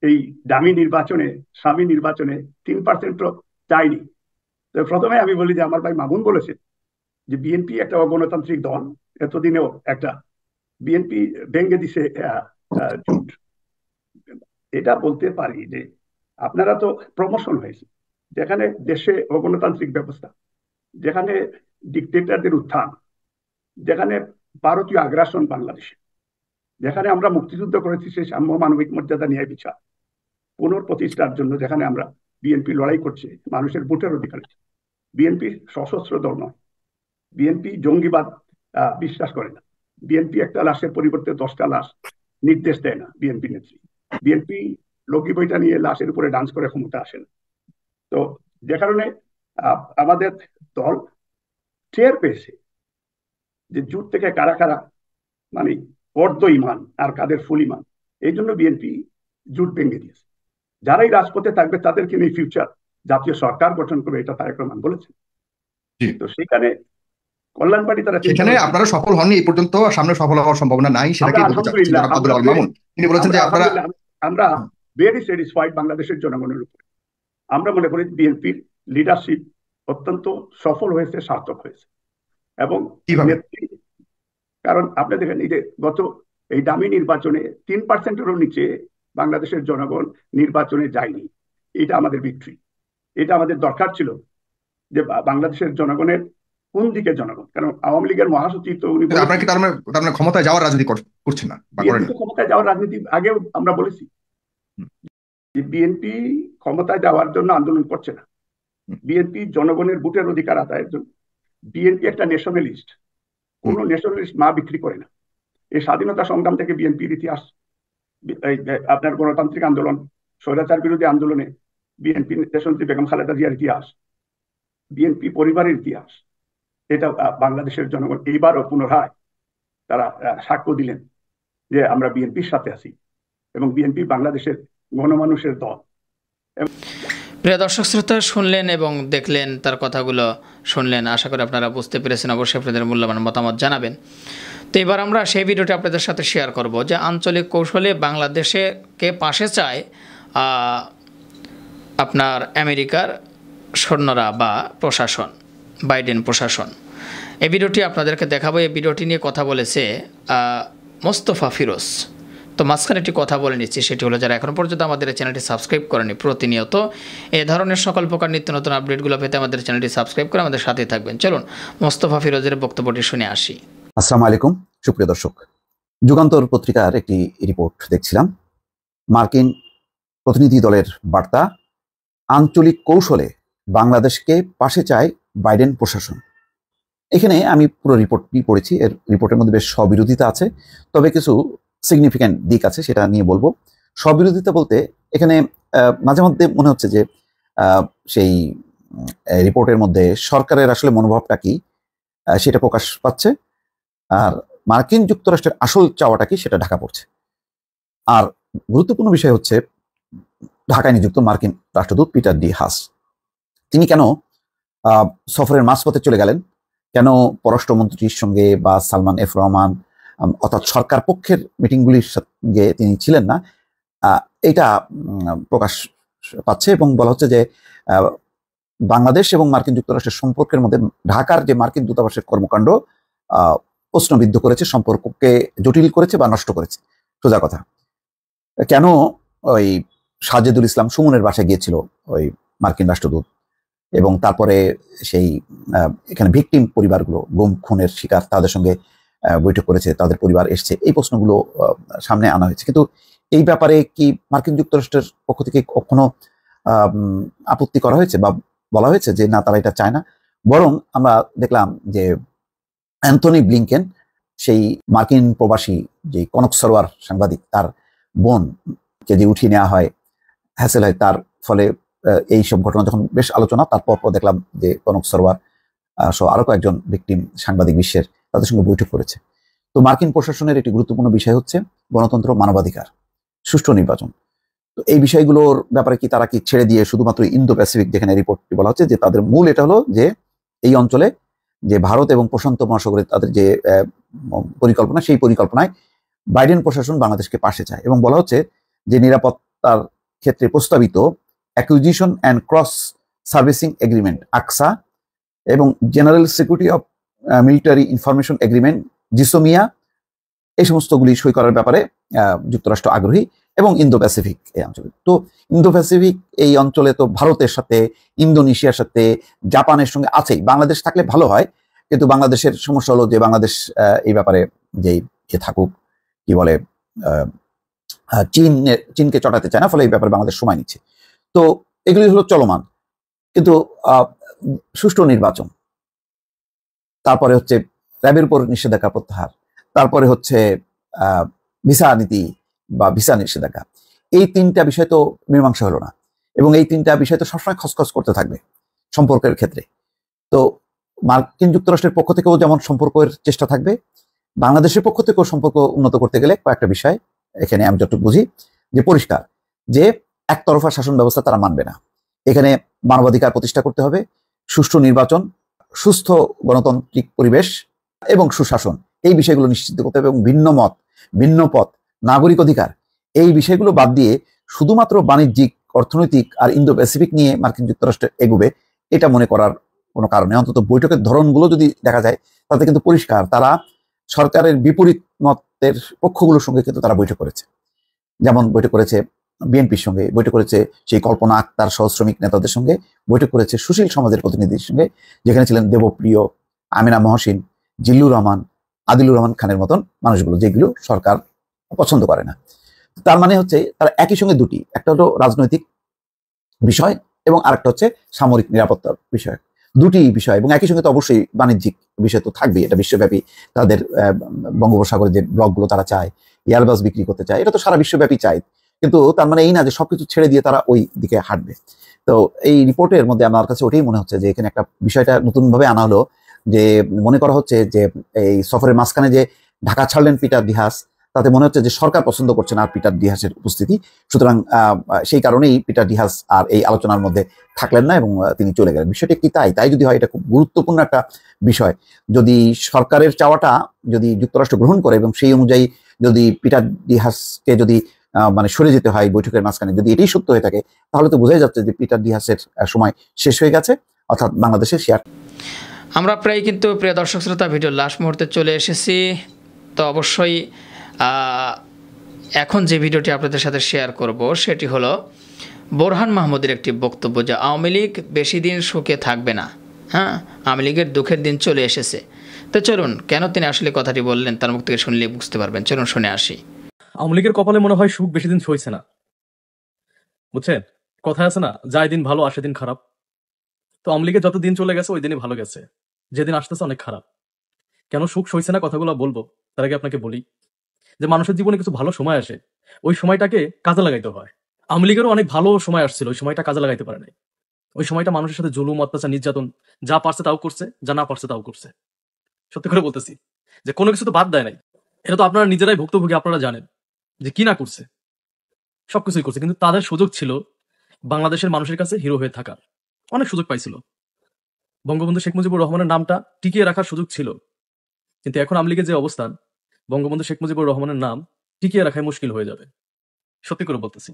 এই দামি নির্বাচনে, স্বামী নির্বাচনে 3% চাইনি। তো প্রথমে আমি বলি যে আমার ভাই মামুন বলেছে যে বিএনপি একটা অগণতান্ত্রিক দল, এতদিনেও একটা বিএনপি ভেঙে দিছে জোট। এটা বলতে পারি যে আপনারা তো প্রমোশন হয়েছে, যেখানে দেশে অগণতান্ত্রিক ব্যবস্থা, যেখানে ডিক্টেটরদের উত্থান, যেখানে ভারতীয় আগ্রাসন বাংলাদেশে, যেখানে আমরা মুক্তিযুদ্ধ করেছি সেই সাম্য, মানবিক মর্যাদা, ন্যায় বিচার পুনঃপ্রতিষ্ঠার জন্য, যেখানে আমরা বিএনপি লড়াই করছে মানুষের ভোটের অধিকারে। বিএনপি সশস্ত্র দল নয়, বিএনপি জঙ্গিবাদ বিশ্বাস করে না, বিএনপি একটা লাশের পরিবর্তে 10টা লাশ নির্দেশ দেয় না বিএনপি নেত্রী। বিএনপি লগি বইটা নিয়ে লাশের উপরে ডান্স করে ক্ষমতা আসে না। তো যে কারণে আমাদের দল টের পেয়েছে যে জোট থেকে কারা কারা মানে অর্ধ ইমান আর কাদের ফুল ইমান, এই জন্য বিএনপি জোট ভেঙে দিয়েছে। যারাই রাজপথে থাকবে তাদেরকে নিয়ে ফিউচার জাতীয় সরকার গঠন করবে, এটা তারেক রহমান বলেছেন। তো সেখানে কল্যাণ পার্টি তারা সেখানে আপনারা সফল হননি এই পর্যন্ত, সামনে সফল হওয়ার সম্ভাবনা নাই, সেটাকে তিনি বলেছেন যে আপনারা, আমরা ভেরি স্যাটিসফাইড বাংলাদেশের জনগণের উপরে। আমরা মনে করি বিএনপির লিডারশিপ অত্যন্ত সফল হয়েছে, সার্থক হয়েছে। এবং কারণ আপনি দেখেন এই যে গত এই দামি নির্বাচনে 3%-এরও নিচে বাংলাদেশের জনগণ নির্বাচনে যায়নি। এটা আমাদের ভিক্টরি, এটা আমাদের দরকার ছিল যে বাংলাদেশের জনগণের কোন দিকে জনগণ, কারণ আওয়ামী লীগের মহাসচিব তো উনি ক্ষমতায় যাওয়ার রাজনীতি করছেন না, ক্ষমতায় যাওয়ার রাজনীতি আগেও আমরা বলেছি যে বিএনপি ক্ষমতায় যাওয়ার জন্য আন্দোলন করছে না, বিএনপি জনগণের ভোটের অধিকার আদায়ের জন্য। বিএনপি একটা ন্যাশনালিস্ট, কোন ন্যাশনালিস্ট মা বিক্রি করে না। এই স্বাধীনতা সংগ্রাম থেকে বিএনপির ইতিহাস, আপনার গণতান্ত্রিক আন্দোলন, স্বৈরাচার বিরোধী আন্দোলনে বিএনপি দেশনেত্রী বেগম খালেদা জিয়ার ইতিহাস, বিএনপি পরিবারের ইতিহাস, এটা বাংলাদেশের জনগণ এইবারও পুনরায় তারা সাক্ষ্য দিলেন যে আমরা বিএনপির সাথে আছি এবং বিএনপি বাংলাদেশের গণমানুষের দল। প্রিয় দর্শক শ্রোতা, শুনলেন এবং দেখলেন, তার কথাগুলো শুনলেন। আশা করি আপনারা বুঝতে পেরেছেন। অবশ্যই আপনাদের মূল্যবান মতামত জানাবেন। তো এবার আমরা সেই ভিডিওটি আপনাদের সাথে শেয়ার করব যে আঞ্চলিক কৌশলে বাংলাদেশকে পাশে চায় আপনার আমেরিকার সৈন্যরা বা প্রশাসন, বাইডেন প্রশাসন। এই ভিডিওটি আপনাদেরকে দেখাবো। এই ভিডিওটি নিয়ে কথা বলেছে মোস্তফা ফিরোজ। তো মাঝখানে একটি কথা বলে নিচ্ছি, সেটি হলো যারা এখনও পর্যন্ত আমাদের চ্যানেলটি সাবস্ক্রাইব করেনি, প্রতিনিয়ত এ ধরনের সকল প্রকার নিত্য নতুন আপডেটগুলো পেতে আমাদের চ্যানেলটি সাবস্ক্রাইব করে আমাদের সাথে থাকবেন। চলুন মোস্তফা ফিরোজের বক্তব্যটি শুনে আসি। আসসালামু আলাইকুম সুপ্রিয় দর্শক, যুগান্তর পত্রিকার একটি রিপোর্ট দেখছিলাম। মার্কিন প্রতিনিধি দলের বার্তা, আঞ্চলিক কৌশলে বাংলাদেশকে পাশে চায় বাইডেন প্রশাসন। এখানে আমি পুরো রিপোর্টটি পড়েছি। এর রিপোর্টের মধ্যে বেশ স্ববিরোধিতা আছে, তবে কিছু সিগনিফিক্যান্ট দিক আছে, সেটা নিয়ে বলবো। স্ববিরোধিতা বলতে এখানে মাঝে মধ্যে মনে হচ্ছে যে সেই রিপোর্টের মধ্যে সরকারের আসলে মনোভাবটা কি সেটা প্রকাশ পাচ্ছে, আর মার্কিন যুক্তরাষ্ট্রের আসল চাওয়াটা কি সেটা ঢাকা পড়ছে। আর গুরুত্বপূর্ণ বিষয় হচ্ছে ঢাকায় নিযুক্ত মার্কিন রাষ্ট্রদূত পিটার ডি হাস, তিনি কেন সফরের মাঝপথে চলে গেলেন, কেন পররাষ্ট্রমন্ত্রীর সঙ্গে বা সালমান এফ রহমান অর্থাৎ সরকার পক্ষের মিটিংগুলির সঙ্গে তিনি ছিলেন না, এটা প্রকাশ পাচ্ছে এবং বলা হচ্ছে যে বাংলাদেশ এবং মার্কিন যুক্তরাষ্ট্রের সম্পর্কের মধ্যে ঢাকার যে মার্কিন দূতাবাসের কর্মকাণ্ড প্রশ্নবিদ্ধ করেছে, সম্পর্ককে জটিল করেছে বা নষ্ট করেছে। সোজা কথা, কেন ওই সাজেদুল ইসলাম সুমনের বাসায় গিয়েছিল ওই মার্কিন রাষ্ট্রদূত, এবং তারপরে সেই এখানে ভিকটিম পরিবারগুলো, গুম খুনের শিকার, তাদের সঙ্গে বৈঠক করেছে, তাদের পরিবার এসছে, এই প্রশ্নগুলো সামনে আনা হয়েছে। কিন্তু এই ব্যাপারে কি মার্কিন যুক্তরাষ্ট্রের পক্ষ থেকে কখনো আপত্তি করা হয়েছে বা বলা হয়েছে যে না, তারা এটা চায় না? বরং আমরা দেখলাম যে অ্যান্থনি ব্লিংকেন, সেই মার্কিন প্রবাসী যে কনক সরোয়ার সাংবাদিক, তার বোনকে যে উঠিয়ে নেওয়া হয়, হ্যাসেল হয়, তার ফলে এই সব ঘটনা যখন বেশ আলোচনা, তারপর দেখলাম যে কনক সরোয়ার সহ আরো কয়েকজন ভিকটিম সাংবাদিক বিশ্বের, তাদের সঙ্গে বৈঠক করেছে। তো মার্কিন প্রশাসনের একটি গুরুত্বপূর্ণ বিষয় হচ্ছে গণতন্ত্র, মানবাধিকার, সুষ্ঠু নির্বাচন। তো এই বিষয়গুলোর ব্যাপারে কি তারা কি ছেড়ে দিয়ে শুধুমাত্র ইন্দো প্যাসিফিক, যেখানে রিপোর্টটি বলা হচ্ছে যে তাদের মূল এটা হলো যে এই অঞ্চলে যে ভারত এবং প্রশান্ত মহাসাগরের তাদের যে পরিকল্পনা, সেই পরিকল্পনায় বাইডেন প্রশাসন বাংলাদেশকে পাশে চায়, এবং বলা হচ্ছে যে নিরাপত্তার ক্ষেত্রে প্রস্তাবিত acquisition and cross servicing agreement ACSA এবং general security of military information agreement GSOMIA, এই সমস্তগুলি সই করার ব্যাপারে যুক্তরাষ্ট্র আগ্রহী, এবং ইন্দো প্যাসিফিক এই অঞ্চলে। তো ইন্দো প্যাসিফিক এই অঞ্চলে তো ভারতের সাথে, ইন্দোনেশিয়ার সাথে, জাপানের সঙ্গে আছেই। বাংলাদেশ থাকলে ভালো হয়, কিন্তু বাংলাদেশের সমস্যা হলো যে বাংলাদেশ এই ব্যাপারে যেই থাকুক, কি বলে, চীনকে চটাতে চায় না, ফলে এই ব্যাপারে বাংলাদেশ সময় নিচ্ছে। তো এগুলি হলো চলমান। কিন্তু সুষ্ঠু নির্বাচন, তারপরে হচ্ছে র্যাবের উপর নিষেধাজ্ঞা প্রত্যাহার, তারপরে হচ্ছে ভিসা নীতি বা ভিসা নিষেধাজ্ঞা, এই তিনটা বিষয় তো মীমাংসা হলো না, এবং এই তিনটা বিষয় তো সবসময় খসখস করতে থাকবে সম্পর্কের ক্ষেত্রে। তো মার্কিন যুক্তরাষ্ট্রের পক্ষ থেকেও যেমন সম্পর্কের চেষ্টা থাকবে, বাংলাদেশের পক্ষ থেকেও সম্পর্ক উন্নত করতে গেলে কয়েকটা বিষয় এখানে আমি যতটুকু বুঝি যে পরিষ্কার, যে একতরফা শাসন ব্যবস্থা তারা মানবে না। এখানে মানবাধিকার প্রতিষ্ঠা করতে হবে, সুষ্ঠু নির্বাচন, সুস্থ গণতান্ত্রিক পরিবেশ এবং সুশাসন, এই বিষয়গুলো নিশ্চিত করতে হবে, এবং ভিন্ন মত, ভিন্ন পথ, নাগরিক অধিকার, এই বিষয়গুলো বাদ দিয়ে শুধুমাত্র বাণিজ্যিক, অর্থনৈতিক আর ইন্দো প্যাসিফিক নিয়ে মার্কিন যুক্তরাষ্ট্র এগোবে, এটা মনে করার কোনো কারণে, অন্তত বৈঠকের ধরনগুলো যদি দেখা যায় তাতে কিন্তু পরিষ্কার তারা সরকারের বিপরীত মতের পক্ষগুলোর সঙ্গে কিন্তু তারা বৈঠক করেছে। যেমন বৈঠক করেছে বিএনপির সঙ্গে, বৈঠক করেছে সেই কল্পনা আক্তার সহ শ্রমিক নেতাদের সঙ্গে, বৈঠক করেছে সুশীল সমাজের প্রতিনিধির সঙ্গে, যেখানে ছিলেন দেবপ্রিয়, আমিনা মহসিন, জিল্লুর রহমান, আদিলুর রহমান খানের মতন মানুষগুলো, যেগুলো সরকার পছন্দ করে না। তার মানে হচ্ছে তারা একই সঙ্গে দুটি, একটা হলো রাজনৈতিক বিষয় এবং আরেকটা হচ্ছে সামরিক নিরাপত্তার বিষয়, দুটি বিষয়, এবং একই সঙ্গে তো অবশ্যই বাণিজ্যিক বিষয় তো থাকবেই। এটা বিশ্বব্যাপী, তাদের বঙ্গোপসাগরের যে ব্লকগুলো তারা চায়, এয়ারবাস বিক্রি করতে চায়, এটা তো সারা বিশ্বব্যাপী চায়। কিন্তু তার মানে এই না যে সবকিছু ছেড়ে দিয়ে তারা ওই দিকে হাঁটবে। তো এই রিপোর্টের মধ্যে আমার কাছে ওটাই মনে হচ্ছে যে এখানে একটা বিষয়টা নতুনভাবে আনা হলো, যে মনে করা হচ্ছে যে এই সফরের মাঝখানে যে ঢাকা ছাড়লেন পিটার ডি হাস, তাতে মনে হচ্ছে যে সরকার পছন্দ করছে না আর পিটার ডি হাসের উপস্থিতি, সুতরাং সেই কারণেই পিটার ডি হাস আর এই আলোচনার মধ্যে থাকলেন না এবং তিনি চলে গেলেন। বিষয়টা কি তাই যদি হয়, এটা খুব গুরুত্বপূর্ণ একটা বিষয়। যদি সরকারের চাওয়াটা যদি যুক্তরাষ্ট্র গ্রহণ করে এবং সেই অনুযায়ী যদি পিটার ডি হাসকে যদি মানে সরে যেতে হয় বৈঠকের মাঝখানে, যদি এটাই সত্য হয়ে থাকে, তাহলে তো বোঝাই যাচ্ছে যে পিটার ডি হাসের সময় শেষ হয়ে গেছে, অর্থাৎ বাংলাদেশের শেয়ার। আমরা প্রায় কিন্তু প্রিয় দর্শক শ্রোতা ভিডিওর লাস্ট মুহূর্তে চলে এসেছি। তো অবশ্যই এখন যে ভিডিওটি আপনাদের সাথে শেয়ার করব সেটি হলো বোরহান মাহমুদের একটি বক্তব্য, যে আওয়ামী লীগ বেশি দিন সুখে থাকবে না। হ্যাঁ, আওয়ামী লীগের দুঃখের দিন চলে এসেছে। তো চলুন, কেন তিনি আসলে কথাটি বললেন তার মুখ থেকে শুনলে বুঝতে পারবেন। চলুন শুনে আসি। আওয়ামী লীগের কপালে মনে হয় সুখ বেশি দিন সইছে না, বুঝছেন? কথা আছে না, যায় দিন ভালো আসে দিন খারাপ। তো আওয়ামী লীগের যত দিন চলে গেছে ওই দিনই ভালো গেছে, যেদিন আসতেছে অনেক খারাপ। কেন সুখ সইছে না কথাগুলো বলবো, তার আগে আপনাকে বলি যে মানুষের জীবনে কিছু ভালো সময় আসে, ওই সময়টাকে কাজে লাগাইতে হয়। আওয়ামী লীগেরও অনেক ভালো সময় আসছিল, ওই সময়টা কাজে লাগাইতে পারে নাই। ওই সময়টা মানুষের সাথে জুলুম, অত্যাচার, নির্যাতন, যা পারছে তাও করছে, যা না পারছে তাও করছে। সত্যি করে বলতেছি যে কোনো কিছু তো বাদ দেয় নাই। এটা তো আপনারা নিজেরাই ভুক্তভোগী, আপনারা জানেন যে কি না করছে, সবকিছুই করছে। কিন্তু তাদের সুযোগ ছিল বাংলাদেশের মানুষের কাছে হিরো হয়ে থাকার, অনেক সুযোগ পাইছিল। বঙ্গবন্ধু শেখ মুজিবুর রহমানের নামটা টিকিয়ে রাখার সুযোগ ছিল, কিন্তু এখন আওয়ামী লীগের যে অবস্থান, বঙ্গবন্ধু শেখ মুজিবুর রহমানের নাম টিকিয়ে রাখাই মুশকিল হয়ে যাবে। সত্যি করে বলতেছি।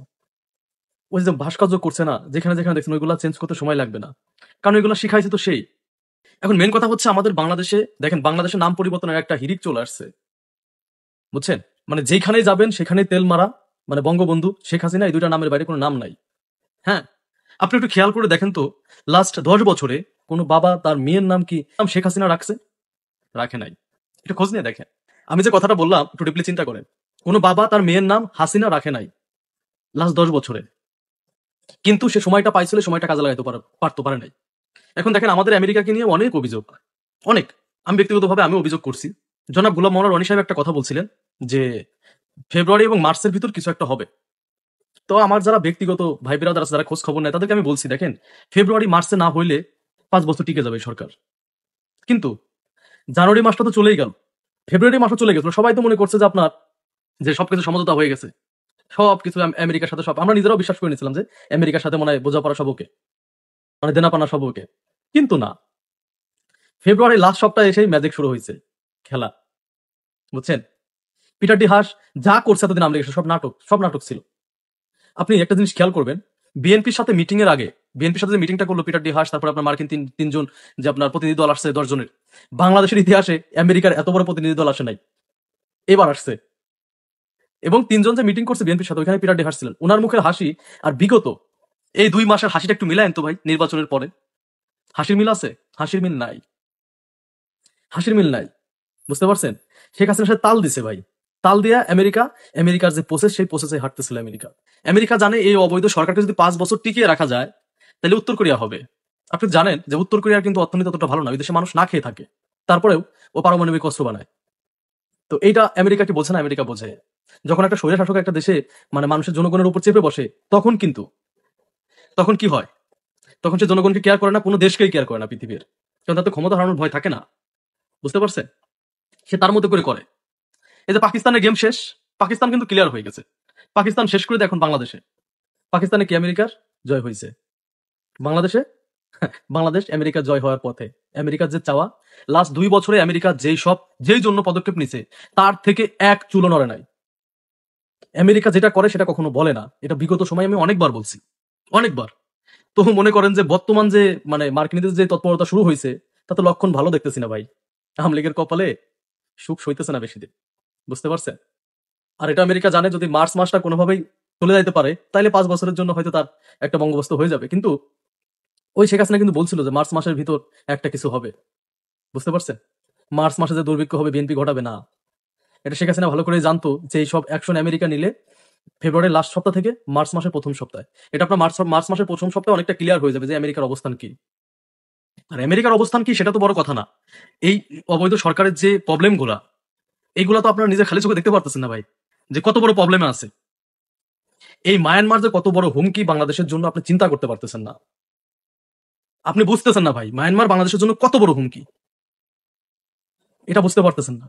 ওই যে ভাস্কর্য করছে না, যেখানে যেখানে দেখছেন, ওইগুলা চেঞ্জ করতে সময় লাগবে না, কারণ ওইগুলা শিখাইছে তো সেই। এখন মেন কথা হচ্ছে আমাদের বাংলাদেশে দেখেন, বাংলাদেশের নাম পরিবর্তনের একটা হিড়িক চলে আসছে, বুঝছেন? মানে যেখানে যাবেন সেখানে তেল মারা, মানে বঙ্গবন্ধু, শেখ হাসিনা, এই দুইটা নামের বাইরে কোনো নাম নাই। হ্যাঁ, আপনি একটু খেয়াল করে দেখেন তো, লাস্ট 10 বছরে কোনো বাবা তার মেয়ের নাম কি নাম শেখ হাসিনা রাখছে? রাখে নাই। একটু খোঁজ নিয়ে দেখেন। আমি যে কথাটা বললাম একটু ডিপলি চিন্তা করেন, কোনো বাবা তার মেয়ের নাম হাসিনা রাখে নাই লাস্ট 10 বছরে। কিন্তু সে সময়টা পাইছিল, সময়টা কাজে লাগাইতে পারে নাই। এখন দেখেন আমাদের আমেরিকাকে নিয়ে অনেক অভিযোগ, অনেক। আমি ব্যক্তিগতভাবে আমি অভিযোগ করছি। জনাব গোলাম মোল্লা রনি সাহেব একটা কথা বলছিলেন যে ফেব্রুয়ারি এবং মার্চের ভিতর কিছু একটা হবে। তো আমার যারা ব্যক্তিগত ভাই বিরাদার আছে, যারা খোঁজ খবর নেয়, তাদেরকে আমি বলছি দেখেন, ফেব্রুয়ারি মার্চে না হইলে 5 বছর টিকে যাবে সরকার। কিন্তু জানুয়ারি মাসটা তো চলেই গেল, ফেব্রুয়ারি মাসও চলে গেছিল। সবাই তো মনে করছে যে আপনার যে সবকিছু সমঝোতা হয়ে গেছে, সবকিছু আমেরিকার সাথে সব, আমরা নিজেরাও বিশ্বাস করে নিয়েছিলাম যে আমেরিকার সাথে মনে হয় বোঝাপড়া সব ওকে, মানে দেনাপানা সব ওকে। কিন্তু না, ফেব্রুয়ারি লাস্ট সপ্তাহে এসেই ম্যাজিক শুরু হয়েছে, খেলা, বুঝছেন? পিটার ডি হাস যা করছে এতদিন আওয়ামী লীগের সব নাটক ছিল। আপনি একটা জিনিস খেয়াল করবেন, বিএনপির সাথে মিটিং এর আগে, বিএনপির সাথে যে মিটিংটা করলো পিটার ডি হাস, তারপর আপনার মার্কিন তিনজন যে আপনার প্রতিনিধি দল আসছে 10 জনের, বাংলাদেশের ইতিহাসে আমেরিকার এত বড় প্রতিনিধি দল আসে নাই, এবার আসছে। এবং 3 জন যে মিটিং করছে বিএনপির সাথে, ওইখানে পিটার ডি হাস ছিলেন। ওনার মুখের হাসি আর বিগত এই 2 মাসের হাসিটা একটু মিলায়েন তো ভাই, নির্বাচনের পরে হাসির মিল আছে? হাসির মিল নাই, হাসির মিল নাই, বুঝতে পারছেন? শেখ হাসিনার সাথে তাল দিছে ভাই, তাল দিয়া আমেরিকার যে প্রসেস, সেই প্রসেসে হাঁটতেছিল আমেরিকা জানে এই অবৈধ সরকারকে যদি 5 বছর টিকিয়ে রাখা যায় তাহলে উত্তর কোরিয়া হবে। আপনি জানেন যে উত্তর কোরিয়ার কিন্তু অর্থনীতি অতটা ভালো না, ওই দেশে মানুষ না খেয়ে থাকে, তারপরেও ও পারমাণবিক অস্ত্র বানায়। তো এইটা আমেরিকা কি বোঝে না? আমেরিকা বোঝে। যখন একটা স্বৈর শাসক একটা দেশে মানে মানুষের জনগণের উপর চেপে বসে, তখন কি হয়? তখন সে জনগণকে কেয়ার করে না, কোনো দেশকেই কেয়ার করে না পৃথিবীর, কারণ তাতে ক্ষমতা হারানোর ভয় থাকে না, বুঝতে পারছেন? সে তার মতো করে। এই যে পাকিস্তানের গেম শেষ, পাকিস্তান কিন্তু ক্লিয়ার হয়ে গেছে, পাকিস্তান শেষ করে দেয় এখন বাংলাদেশে। পাকিস্তানে কি আমেরিকার জয় হয়েছে? বাংলাদেশ আমেরিকার জয় হওয়ার পথে। আমেরিকার যে চাওয়া, লাস্ট 2 বছরে আমেরিকা যেই জন্য পদক্ষেপ নিছে, তার থেকে এক চুলো নড়ে নাই। আমেরিকা যেটা করে সেটা কখনো বলে না, এটা বিগত সময় আমি অনেকবার বলছি, অনেকবার। তো মনে করেন যে বর্তমান যে মানে মার্কিনীদের যে তৎপরতা শুরু হয়েছে, তাতে লক্ষণ ভালো দেখতেছি না ভাই। আওয়ামী লীগের কপালে সুখ সইতেছে না বেশি দিন, বুঝতে পারছেন? আর এটা আমেরিকা জানে, যদি মার্চ মাসটা কোনোভাবেই চলে যাইতে পারে তাহলে 5 বছরের জন্য হয়তো তার একটা বঙ্গোবস্ত হয়ে যাবে। কিন্তু ওই শেখ হাসিনা কিন্তু বলছিল যে মার্চ মাসের ভিতর একটা কিছু হবে, বুঝতে পারছেন? মার্চ মাসে যে দুর্ভিক্ষ হবে বিএনপি ঘটাবে না, এটা শেখ হাসিনা ভালো করে জানতো যে এই সব অ্যাকশন আমেরিকা নিলে ফেব্রুয়ারির লাস্ট সপ্তাহ থেকে মার্চ মাসের প্রথম সপ্তাহে, এটা আপনার মার্চ মাসের প্রথম সপ্তাহে অনেকটা ক্লিয়ার হয়ে যাবে যে আমেরিকার অবস্থান কি। আর আমেরিকার অবস্থান কি সেটা তো বড় কথা না, এই অবৈধ সরকারের যে প্রবলেম গুলা, এইগুলা তো আপনারা নিজের খালি চোখে দেখতে পারতেছেন না ভাই, যে কত বড় প্রবলেমে আছে। এই মায়ানমার যে কত বড় হুমকি বাংলাদেশের জন্য আপনি চিন্তা করতে পারতেছেন না, আপনি বুঝতেছেন না ভাই, মায়ানমার বাংলাদেশের জন্য কত বড় হুমকি, এটা বুঝতে পারতেছেন না,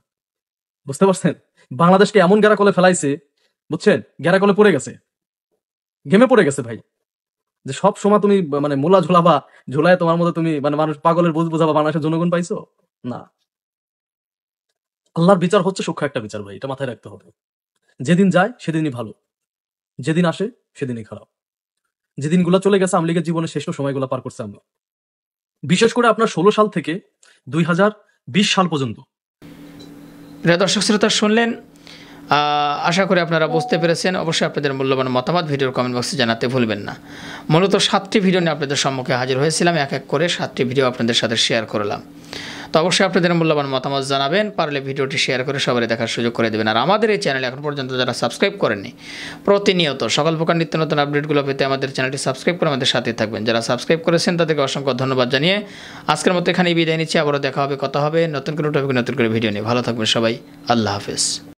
বুঝতে পারছেন? বাংলাদেশকে এমন গেরাকলে ফেলাইছে, বুঝছেন? গেরাকলে পড়ে গেছে, ঘেমে পড়ে গেছে ভাই, যে সব সময় তুমি মানে মোলা ঝোলাবা, ঝোলায় তোমার মতো তুমি মানে মানুষ পাগলের বুঝ বোঝাবা, বাংলাদেশের জনগণ পাইছো না। আল্লাহর বিচার হচ্ছে সূক্ষ্ম একটা বিচার ভাই, এটা মাথায় রাখতে হবে। যেদিন যায় সেদিনই ভালো, যেদিন আসে সেদিনই খারাপ। যেদিনগুলো চলে গেছে আওয়ামী লীগের জীবনে শ্রেষ্ঠ সময়গুলো পার করছে আমরা, বিশেষ করে আপনার 16 সাল থেকে 2020 সাল পর্যন্ত। প্রিয় দর্শক শ্রোতা, শুনলেন, আশা করি আপনারা বুঝতে পেরেছেন। অবশ্যই আপনাদের মূল্যবান মতামত ভিডিওর কমেন্ট বক্সে জানাতে ভুলবেন না। মূলত 7টি ভিডিও নিয়ে আপনাদের সম্মুখে হাজির হয়েছিলাম, এক এক করে 7টি ভিডিও আপনাদের সাথে শেয়ার করলাম। তো অবশ্যই আপনাদের মূল্যবান মতামত জানাবেন, পারলে ভিডিওটি শেয়ার করে সবাই দেখার সুযোগ করে দেবেন। আর আমাদের এই চ্যানেল এখন পর্যন্ত যারা সাবস্ক্রাইব করেননি, প্রতিনিয়ত সকল প্রকার নিত্য নতুন আপডেটগুলো পেতে আমাদের চ্যানেলটি সাবস্ক্রাইব করে আমাদের সাথে থাকবেন। যারা সাবস্ক্রাইব করেছেন তাদেরকে অসংখ্য ধন্যবাদ জানিয়ে আজকের মতো এখানেই বিদায় নিচ্ছি। আবারও দেখা হবে, কথা হবে নতুন কোনো টপিকে, নতুন করে ভিডিও নিয়ে। ভালো থাকবেন সবাই, আল্লাহ হাফেজ।